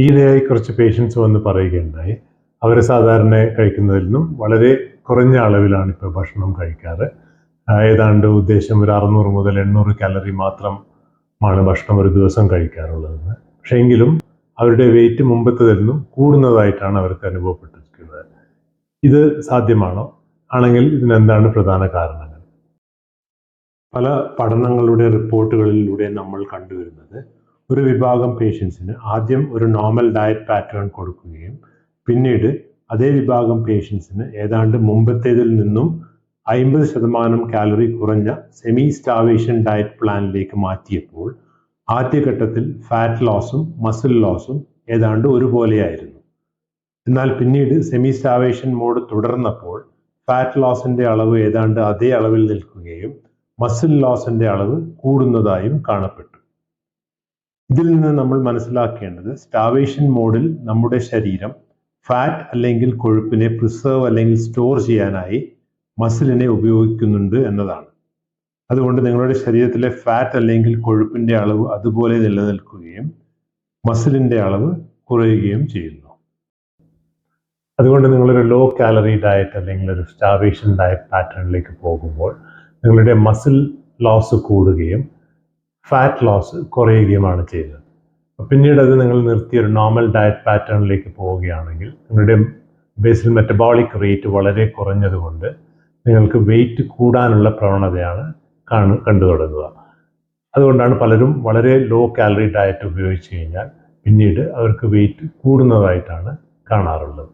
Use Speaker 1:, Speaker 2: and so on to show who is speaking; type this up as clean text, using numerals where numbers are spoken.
Speaker 1: ഈയിടെയായി കുറച്ച് പേഷ്യൻസ് വന്ന് പറയുകയുണ്ടായി, അവർ സാധാരണ കഴിക്കുന്നതിൽ നിന്നും വളരെ കുറഞ്ഞ അളവിലാണ് ഇപ്പോൾ ഭക്ഷണം കഴിക്കാറ്. ഏതാണ്ട് ഉദ്ദേശം ഒരു 600 മുതൽ 800 കാലറി മാത്രമാണ് ഭക്ഷണം ഒരു ദിവസം കഴിക്കാറുള്ളതെന്ന്. പക്ഷേ എങ്കിലും അവരുടെ വെയിറ്റ് മുമ്പത്തേതിൽ നിന്നും കൂടുന്നതായിട്ടാണ് അവർക്ക് അനുഭവപ്പെട്ടിരിക്കുന്നത്. ഇത് സാധ്യമാണോ? ആണെങ്കിൽ ഇതിനെന്താണ് പ്രധാന കാരണങ്ങൾ? പല പഠനങ്ങളുടെ റിപ്പോർട്ടുകളിലൂടെ നമ്മൾ കണ്ടുവരുന്നത്, ഒരു വിഭാഗം പേഷ്യൻസിന് ആദ്യം ഒരു നോർമൽ ഡയറ്റ് പാറ്റേൺ കൊടുക്കുകയും പിന്നീട് അതേ വിഭാഗം പേഷ്യൻസിന് ഏതാണ്ട് മുമ്പത്തേതിൽ നിന്നും 50% കാലറി കുറഞ്ഞ സെമി സ്റ്റാവേഷൻ ഡയറ്റ് പ്ലാനിലേക്ക് മാറ്റിയപ്പോൾ ആദ്യഘട്ടത്തിൽ ഫാറ്റ് ലോസും മസിൽ ലോസും ഏതാണ്ട് ഒരുപോലെയായിരുന്നു. എന്നാൽ പിന്നീട് സെമി സ്റ്റാവേഷൻ മോഡ് തുടർന്നപ്പോൾ ഫാറ്റ് ലോസിന്റെ അളവ് ഏതാണ്ട് അതേ അളവിൽ നിൽക്കുകയും മസിൽ ലോസിന്റെ അളവ് കൂടുന്നതായും കാണപ്പെട്ടു. ഇതിൽ നിന്ന് നമ്മൾ മനസ്സിലാക്കേണ്ടത്, സ്റ്റാവേഷൻ മോഡിൽ നമ്മുടെ ശരീരം ഫാറ്റ് അല്ലെങ്കിൽ കൊഴുപ്പിനെ പ്രിസർവ് അല്ലെങ്കിൽ സ്റ്റോർ ചെയ്യാനായി മസിലിനെ ഉപയോഗിക്കുന്നുണ്ട് എന്നതാണ്. അതുകൊണ്ട് നിങ്ങളുടെ ശരീരത്തിലെ ഫാറ്റ് അല്ലെങ്കിൽ കൊഴുപ്പിന്റെ അളവ് അതുപോലെ നിലനിൽക്കുകയും മസിലിന്റെ അളവ് കുറയുകയും ചെയ്യുന്നു. അതുകൊണ്ട് നിങ്ങളൊരു ലോ കാലറി ഡയറ്റ് അല്ലെങ്കിൽ ഒരു സ്റ്റാവേഷൻ ഡയറ്റ് പാറ്റേണിലേക്ക് പോകുമ്പോൾ നിങ്ങളുടെ മസിൽ ലോസ് കൂടുകയും ഫാറ്റ് ലോസ് കുറയുകയുമാണ് ചെയ്യുന്നത്. പിന്നീട് അത് നിങ്ങൾ നിർത്തി ഒരു നോർമൽ ഡയറ്റ് പാറ്റേണിലേക്ക് പോവുകയാണെങ്കിൽ നിങ്ങളുടെ ബേസിൽ മെറ്റബോളിക് റേറ്റ് വളരെ കുറഞ്ഞതുകൊണ്ട് നിങ്ങൾക്ക് വെയിറ്റ് കൂടാനുള്ള പ്രവണതയാണ് കണ്ടു തുടങ്ങുക. അതുകൊണ്ടാണ് പലരും വളരെ ലോ കാലറി ഡയറ്റ് ഉപയോഗിച്ച് കഴിഞ്ഞാൽ പിന്നീട് അവർക്ക് വെയിറ്റ് കൂടുന്നതായിട്ടാണ് കാണാറുള്ളത്.